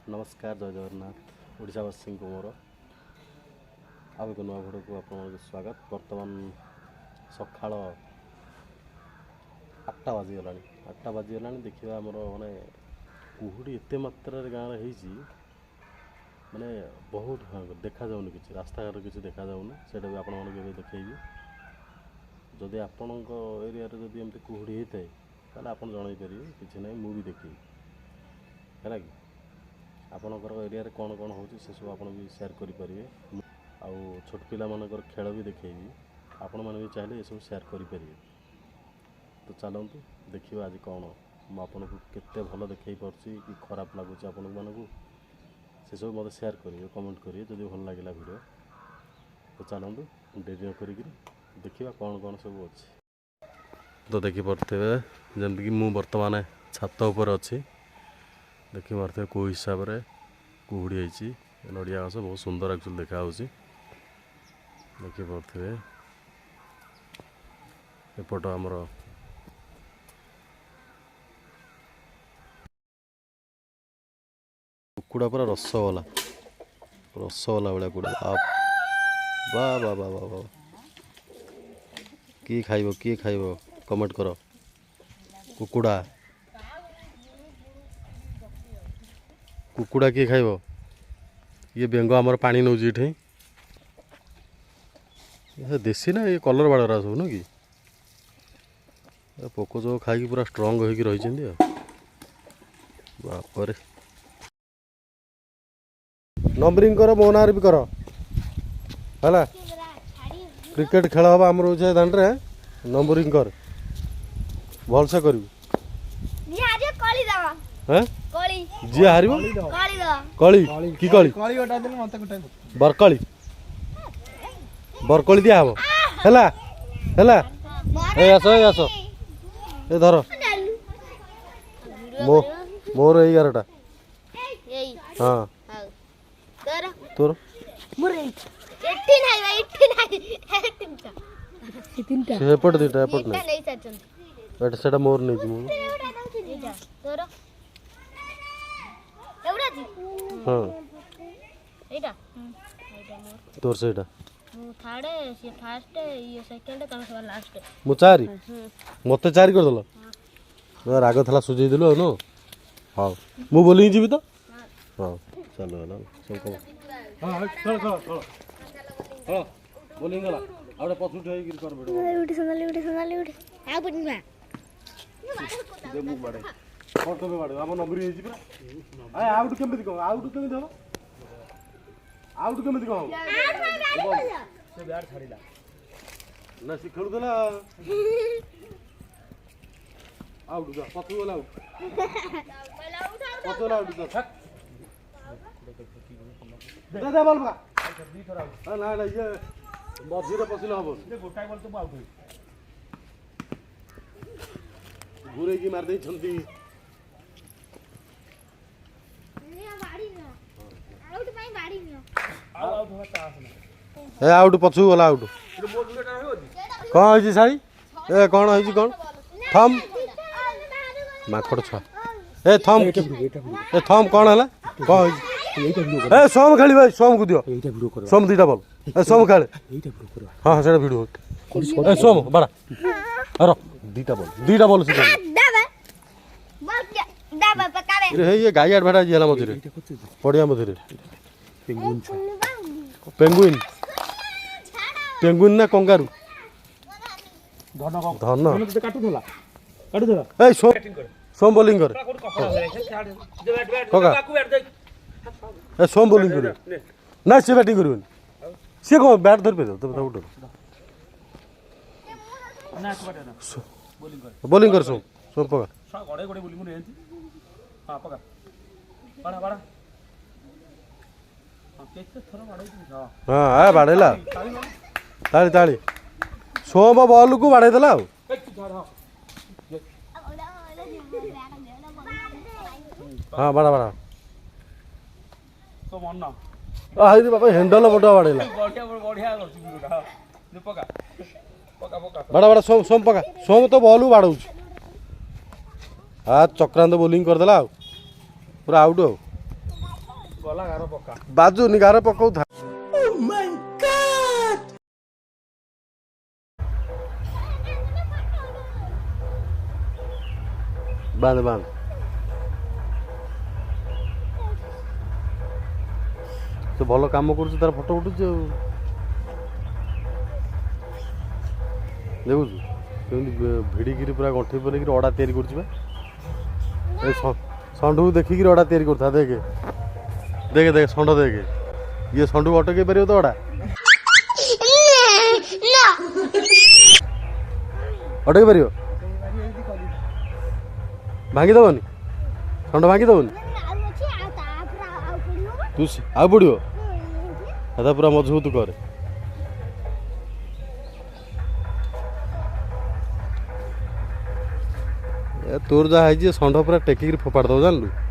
नमस्कार जय जगन्नाथ ओडावासी को मोर आउ एक नुआ भिड को आप स्वागत। बर्तमान सका 8टा बाजिगला 8टा बाजिगला देखा आमर माने कुहुड़ी एत मात्रा गाँव माने बहुत भयंकर देखा जाऊनी कि रास्ता घाट किसी देखा जाऊनी से आप देखेबी जदि आपण एरिया जदि एमती कुहुड़ी होता है आप जन पारे कि ना मुझे देखी है कि आपणकर एरिया कौन कौन हो सब आप भी सेयार करेंगे आउ छोट पिला मानकर खेल भी देखेबी आपण मैंने भी चाहिए ये सब सेयार करेंगे। तो चलतु देखिए आज कौन मुझे केते भल देखे पार्सी कि खराब लगुच आपण मानक से सब मतलब सेयार करेंगे कमेंट करेंगे जब भल लगे वीडियो। तो चलतु डेरी कर देखा कौन कौन सब अच्छे। तो देखिपे जमीक मु बर्तमान छात उपर अच्छी देखिपे कौ हिसाब से कुहुड़ी होती नड़िया गछ बहुत सुंदर एक्चुअली देखा देखिपे एपट आमर कुकुड़ा पूरा रसगोला भाया कुड़ा वाह वाह वाह वाह किए खाइब कमेंट कर कुकुड़ा कुकुड़ा किए खाइब ये बेंग आमर पानी नौ ये देसी ना ये कलर बाड़ा सब नु कि पोक जो खाई पूरा स्ट्रंग होगी रही बापर नंबरिंग कर मो ना भी कर है क्रिकेट खेल हम आम रोचे दांडे नंबरिंग कर भलसे कर जी हार कली कि कली बरकली बरकली दिया हम है आस ए धर मोर 11टा हाँ तोर एपट दीटा एपट नहीं सेटा मोर नहीं हाँ तोर से मु चारि मत चारि करदेल राग था सुझे देलु नो हाँ मु बोलिंग जी तो हाँ चलो सब बोलिंग गला आउटे पछु ठई गिर कर बेडो उठी सोनाली आ बुनिमा दे मु बाडे कोन तो बाडे हम नंबर हे जी पूरा आ आउट केमति को आउट केमति हो आउट केमति को से ब्याड छाड़ीला ना से खेलु देला आउट जा पछु वाला आउट पछु वाला आउट जा छक दे बॉल का दी थरा ना ना ये मझिरे पसिला हबो ये गोटाई बॉल तो आउट होई घुरे की मार दे छंती आउट पछु वाला आउट कौन है साड़ी ए कौन है कौन थम माखड़ छुआ ए थम कौन है कौन ए सोम खेल भाई सोम को दियो सोम दीटा बॉल ए सोम खेल हाँ सेटा वीडियो ए सोम बड़ा अरे दीटा बॉल से ये गाई आड भाटा जिला मझे पड़िया मझे पेंगुइन पेंगुइन ना कंगारू धन ए सोम बॉलिंग कर ए सोम बॉलिंग कर ना से बैटिंग कर सी कौन बैट धर पे दो बॉलिंग कर सोम सोम पका हाँ बाड़ेला ताली ताली सोम बॉल को बाड़े देला हाँ बड़ा बड़ा बाबा हैंडल बड़ा बाड़ेला बड़ा बड़ा सोम सोम पका सोम तो बॉल बाड़ू हाँ चक्रांत बोलिंग करदेला पूरा आउट बाजुनी गार पकाउथा बांध बांध तो भल काम कर तार फोटो उठुच देखु भिड़िकी पूरा गंठे पड़े अड़ा तैयारी कर षंढ को देखिक अड़ा तैयारी करता देखे देखे देखे षंढ देखे ये षंढ को अटक पार तो अड़ा अटक पार भांगीदबनी षंढ भांगीदबनी तू आउ पड़ो हेदा पूरा मजबूत कर तोर जहाँ षंढ पूरा टेकिक फोपाड़ दब जानलु